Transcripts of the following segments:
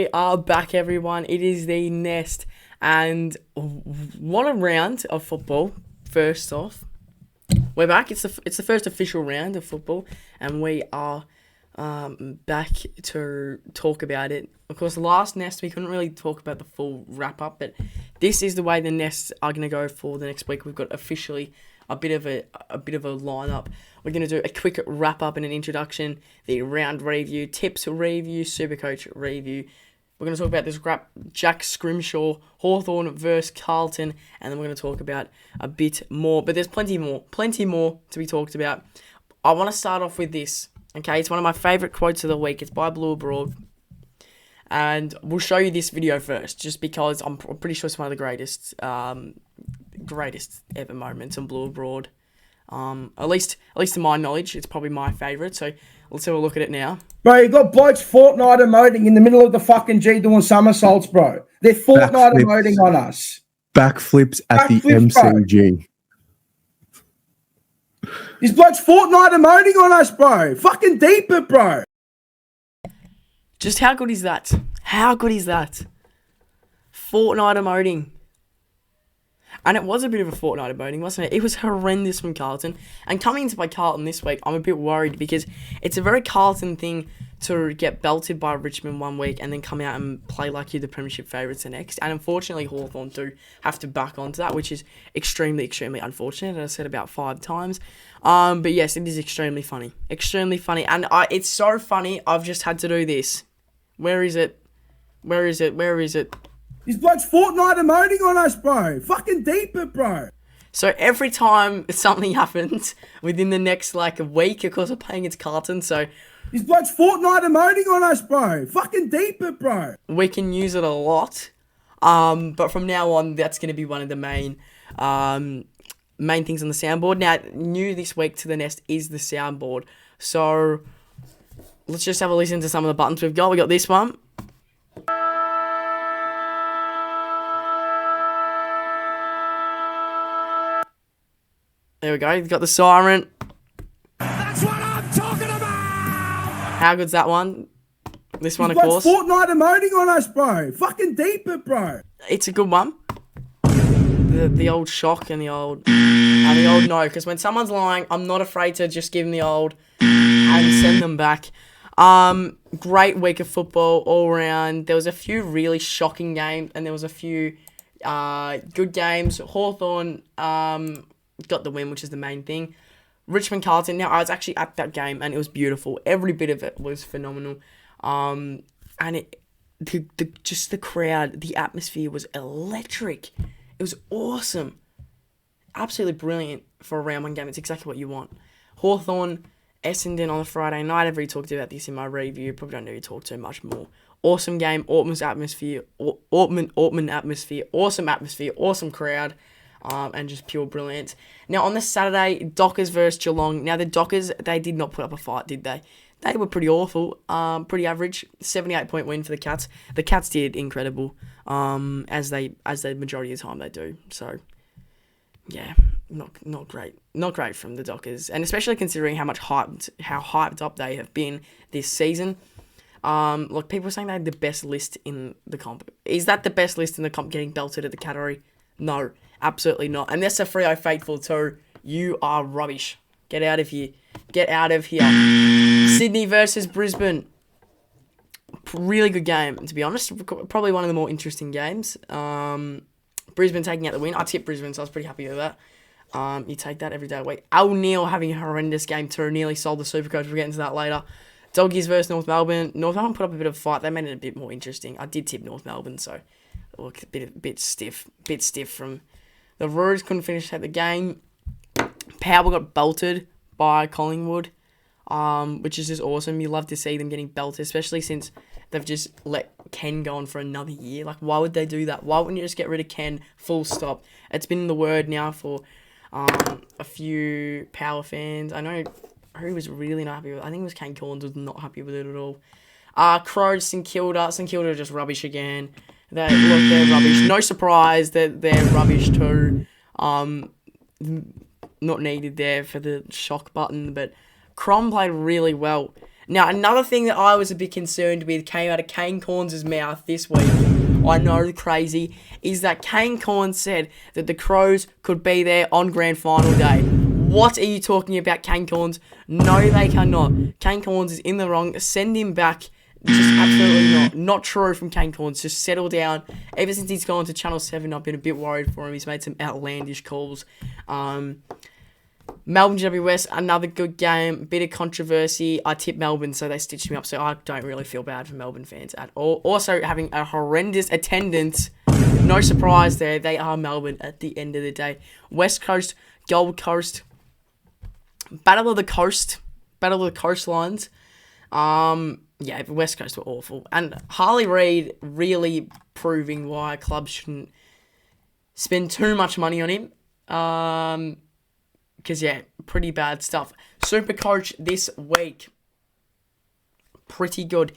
We are back, everyone. It is the Nest, and what a round of football. First off, we're back. It's the first official round of football, and we are back to talk about it. Of course, last Nest we couldn't really talk about the full wrap up, but this is the way the Nests are going to go for the next week. We've got officially a bit of a lineup. We're going to do a quick wrap up and an introduction, the round review, tips review, Supercoach review. We're going to talk about this Jack Scrimshaw, Hawthorn versus Carlton, and then we're going to talk about a bit more. But there's plenty more to be talked about. I want to start off with this. Okay, it's one of my favourite quotes of the week. It's by Blue Abroad. And we'll show you this video first, just because I'm pretty sure it's one of the greatest ever moments on Blue Abroad. At least to my knowledge, it's probably my favourite. So let's have a look at it now. Bro, you got blokes Fortnite emoting in the middle of the fucking G doing somersaults, bro. They're Fortnite emoting on us. Backflips at the MCG. These blokes Fortnite emoting on us, bro. Fucking deeper, bro. Just how good is that? How good is that? Fortnite emoting. And it was a bit of a Fortnite emoting, wasn't it? It was horrendous from Carlton. And coming to play Carlton this week, I'm a bit worried because it's a very Carlton thing to get belted by Richmond one week and then come out and play like you're the premiership favourites the next. And unfortunately, Hawthorn do have to back onto that, which is extremely, extremely unfortunate. As I said about 5 times. But yes, it is extremely funny. Extremely funny. And it's so funny, I've just had to do this. Where is it? Where is it? Where is it? These blokes Fortnite emoting on us, bro. Fucking deeper, bro. So every time something happens within the next a week, of course we're playing against Carlton, so these blokes Fortnite emoting on us, bro. Fucking deeper, bro. We can use it a lot. But from now on, that's going to be one of the main things on the soundboard. Now, new this week to the Nest is the soundboard. So let's just have a listen to some of the buttons we've got. We got this one. There we go. You've got the siren. That's what I'm talking about! How good's that one? This one, of course. Fortnite emoting on us, bro. Fucking deeper, bro. It's a good one. The old shock and the old no. Because when someone's lying, I'm not afraid to just give them the old and send them back. Great week of football all around. There was a few really shocking games and there was a few good games. Hawthorn got the win, which is the main thing. Richmond Carlton. Now, I was actually at that game and it was beautiful. Every bit of it was phenomenal. And just the crowd, the atmosphere was electric. It was awesome. Absolutely brilliant for a round one game. It's exactly what you want. Hawthorn, Essendon on the Friday night. I've already talked about this in my review. Probably don't need to talk too much more. Awesome game. Ortman's atmosphere. Ortman atmosphere. Awesome atmosphere. Awesome crowd. And just pure brilliance. Now, on the Saturday, Dockers versus Geelong. Now, the Dockers, they did not put up a fight, did they? They were pretty awful, pretty average. 78-point win for the Cats. The Cats did incredible, as the majority of the time they do. So, yeah, not great. Not great from the Dockers. And especially considering how hyped up they have been this season. Look, people are saying they had the best list in the comp. Is that the best list in the comp getting belted at the category? No, absolutely not. And that's a Freo faithful too. You are rubbish. Get out of here. Get out of here. Sydney versus Brisbane. Really good game, to be honest. Probably one of the more interesting games. Brisbane taking out the win. I tipped Brisbane, so I was pretty happy with that. You take that every day of the week. Al Neil having a horrendous game too. Nearly sold the Supercoach. We'll get into that later. Doggies versus North Melbourne. North Melbourne put up a bit of a fight. They made it a bit more interesting. I did tip North Melbourne, so look, a bit stiff from the Roos. Couldn't finish the game. Power got belted by Collingwood, which is just awesome. You love to see them getting belted, especially since they've just let Ken go on for another year. Like, why would they do that? Why wouldn't you just get rid of Ken full stop? It's been in the word now for a few Power fans. I know who was really not happy with it. I think it was Kane Corns was not happy with it at all. Crows, St Kilda. St Kilda are just rubbish again. They're rubbish. No surprise that they're rubbish too. Not needed there for the shock button, but Crom played really well. Now, another thing that I was a bit concerned with came out of Kane Corns' mouth this week. I know, crazy, is that Kane Corns said that the Crows could be there on grand final day. What are you talking about, Kane Corns? No, they cannot. Kane Corns is in the wrong. Send him back. Just absolutely not. Not true from Kane Corns. Just settle down. Ever since he's gone to Channel 7, I've been a bit worried for him. He's made some outlandish calls. Melbourne GWS, another good game. Bit of controversy. I tipped Melbourne, so they stitched me up. So I don't really feel bad for Melbourne fans at all. Also, having a horrendous attendance. No surprise there. They are Melbourne at the end of the day. West Coast, Gold Coast. Battle of the Coast. Battle of the Coastlines. Yeah, the West Coast were awful. And Harley Reid really proving why clubs shouldn't spend too much money on him. Because, yeah, pretty bad stuff. Supercoach this week. Pretty good.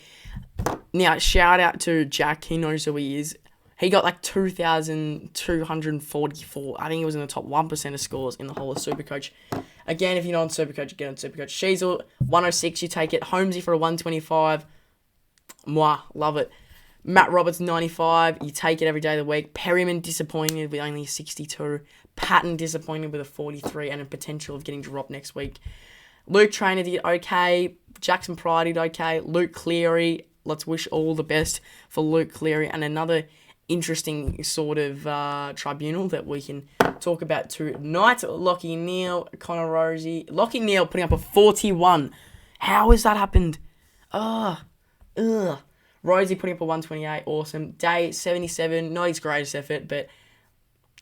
Now, shout out to Jack. He knows who he is. He got like 2,244. I think he was in the top 1% of scores in the whole of Supercoach. Again, if you're not on Supercoach, get on Supercoach. Sheasel, 106, you take it. Holmesy for a 125. Mwah, love it. Matt Roberts, 95. You take it every day of the week. Perryman, disappointed with only 62. Patton, disappointed with a 43 and a potential of getting dropped next week. Luke Traynor did okay. Jackson Pride did okay. Luke Cleary, let's wish all the best for Luke Cleary. And another interesting sort of tribunal that we can talk about tonight. Lockie Neal, Connor Rosie. Lockie Neal putting up a 41. How has that happened? Rosie putting up a 128. Awesome. Day, 77. Not his greatest effort, but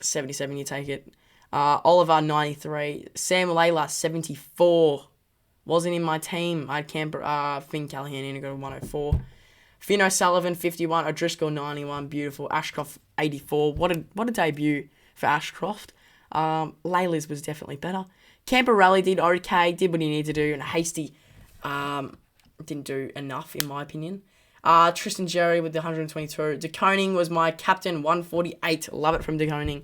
77, you take it. Oliver, 93. Sam Layla, 74. Wasn't in my team. I had Finn Callahan in to go to 104. Finn O'Sullivan, 51. O'Driscoll, 91. Beautiful. Ashcroft, 84. What a debut for Ashcroft. Layla's was definitely better. Camperelli did okay. Did what he needed to do. And Hasty didn't do enough, in my opinion. Tristan Jerry with the 122. DeConing was my captain, 148. Love it from DeConing.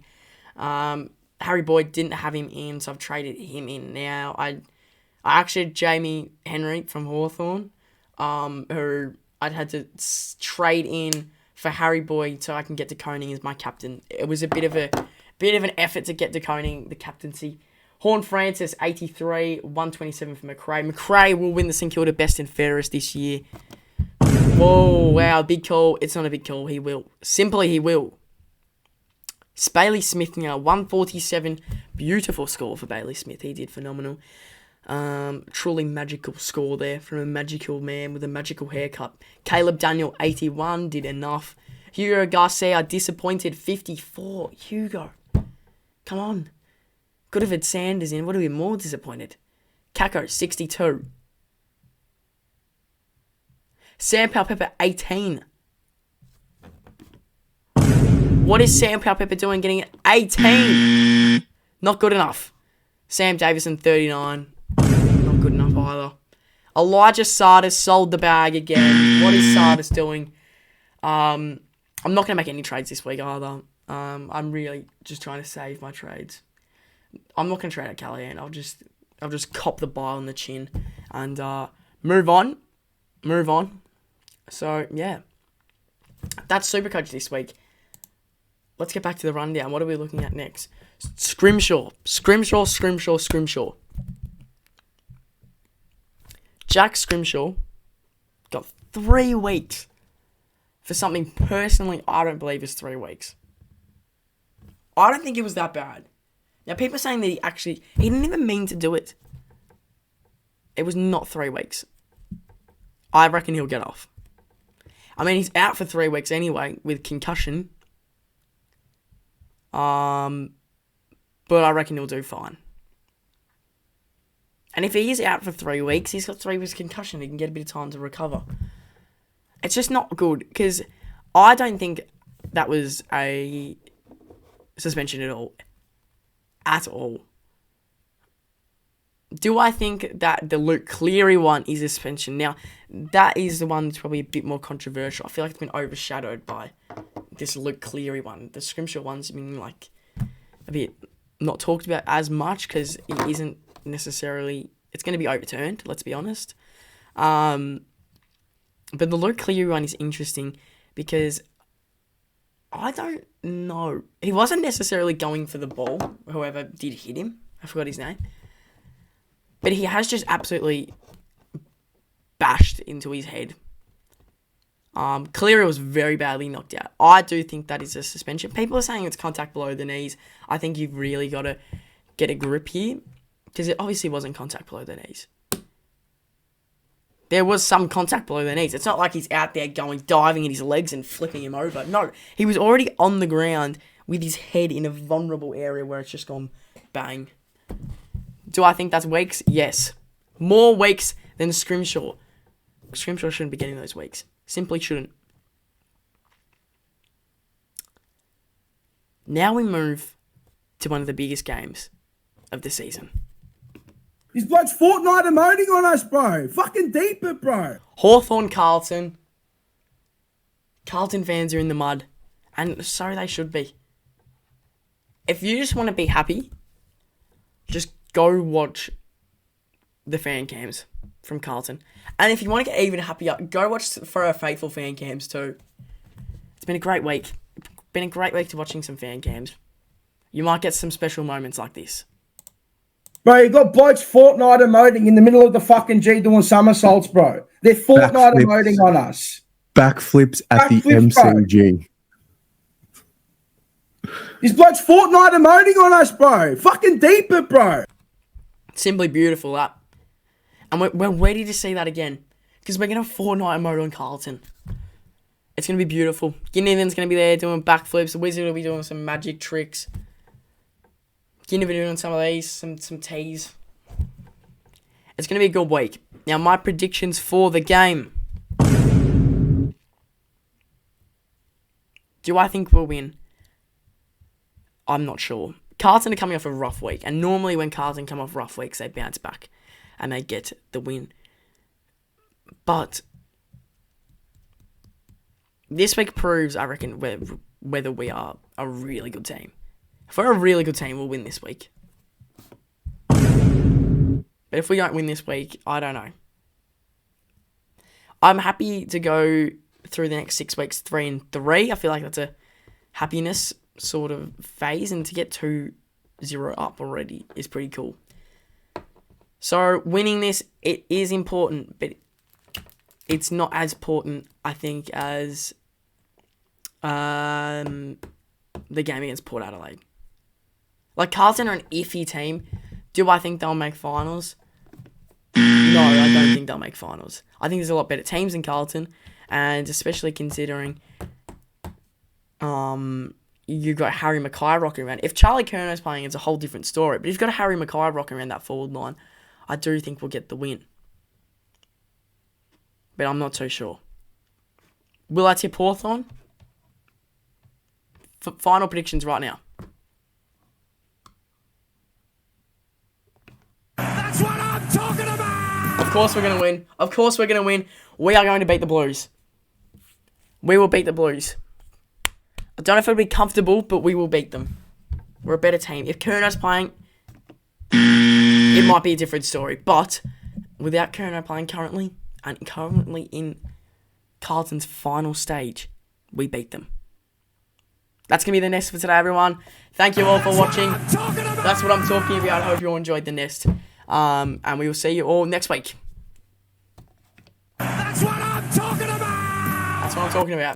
Harry Boyd didn't have him in, so I've traded him in now. I actually had Jamie Henry from Hawthorn, who I'd had to trade in for Harry Boyd so I can get DeConing as my captain. It was a bit of an effort to get DeConing the captaincy. Horn Francis, 83, 127 for McRae. McRae will win the St Kilda Best and Fairest this year. Whoa, wow, big call. It's not a big call. He will. Simply, he will. Bailey Smith now, 147. Beautiful score for Bailey Smith. He did phenomenal. Truly magical score there from a magical man with a magical haircut. Caleb Daniel, 81. Did enough. Hugo Garcia, disappointed, 54. Hugo. Come on. Could have had Sanders in. Would have been more disappointed. Kako, 62. Sam Powell-Pepper, 18. What is Sam Powell-Pepper doing getting 18? Not good enough. Sam Davison, 39. Not good enough either. Elijah Sardis sold the bag again. What is Sardis doing? I'm not going to make any trades this week either. I'm really just trying to save my trades. I'm not going to trade out Callahan. I'll just cop the bile on the chin and move on. So, yeah. That's Supercoach this week. Let's get back to the rundown. What are we looking at next? Scrimshaw. Jack Scrimshaw got 3 weeks for something personally I don't believe is 3 weeks. I don't think it was that bad. Now, people are saying that he didn't even mean to do it. It was not 3 weeks. I reckon he'll get off. I mean, he's out for 3 weeks anyway with concussion. But I reckon he'll do fine. And if he is out for 3 weeks, he's got 3 weeks concussion. He can get a bit of time to recover. It's just not good because I don't think that was a suspension at all. At all. Do I think that the Luke Cleary one is a suspension? Now, that is the one that's probably a bit more controversial. I feel like it's been overshadowed by this Luke Cleary one. The Scrimshaw one's been like a bit not talked about as much because it isn't necessarily... It's going to be overturned, let's be honest. But the Luke Cleary one is interesting because I don't know. He wasn't necessarily going for the ball, whoever did hit him. I forgot his name. But he has just absolutely bashed into his head. Cleary was very badly knocked out. I do think that is a suspension. People are saying it's contact below the knees. I think you've really got to get a grip here because it obviously wasn't contact below the knees. There was some contact below the knees. It's not like he's out there diving in his legs and flipping him over. No, he was already on the ground with his head in a vulnerable area where it's just gone bang. Do I think that's weeks? Yes. More weeks than Scrimshaw. Scrimshaw shouldn't be getting those weeks. Simply shouldn't. Now we move to one of the biggest games of the season. These blokes Fortnite emoting on us, bro. Fucking deep it, bro. Hawthorn Carlton. Carlton fans are in the mud. And so they should be. If you just want to be happy, just go watch the fan cams from Carlton. And if you want to get even happier, go watch for our faithful fan cams too. It's been a great week. Been a great week to watching some fan cams. You might get some special moments like this. Bro, you got blokes Fortnite emoting in the middle of the fucking G doing somersaults, bro. They're Fortnite emoting on us. Backflips at the MCG. These blokes Fortnite emoting on us, bro. Fucking deep it, bro. Simply beautiful, that. And we're ready to see that again. Because we're going to Fortnite emote on Carlton. It's going to be beautiful. Ginnivan's going to be there doing backflips. The Wizard will be doing some magic tricks. Ginnivan doing some of these, some teas. It's going to be a good week. Now, my predictions for the game. Do I think we'll win? I'm not sure. Carlton are coming off a rough week. And normally when Carlton come off rough weeks, they bounce back. And they get the win. But this week proves, I reckon, whether we are a really good team. If we're a really good team, we'll win this week. But if we don't win this week, I don't know. I'm happy to go through the next 6 weeks 3-3. I feel like that's a happiness sort of phase. And to get 2-0 up already is pretty cool. So winning this, it is important. But it's not as important, I think, as the game against Port Adelaide. Like, Carlton are an iffy team. Do I think they'll make finals? No, I don't think they'll make finals. I think there's a lot better teams than Carlton, and especially considering you got Harry Mackay rocking around. If Charlie Curno's playing, it's a whole different story. But if you've got Harry Mackay rocking around that forward line, I do think we'll get the win. But I'm not too sure. Will I tip Hawthorn? Final predictions right now. That's what I'm talking about! Of course we're going to win. Of course we're going to win. We are going to beat the Blues. We will beat the Blues. I don't know if it'll be comfortable, but we will beat them. We're a better team. If Curno's playing, it might be a different story. But without Curno playing currently, and currently in Carlton's final stage, we beat them. That's going to be the nest for today, everyone. Thank you all for watching. That's what I'm talking about. I hope you all enjoyed the nest. And we will see you all next week. That's what I'm talking about! That's what I'm talking about.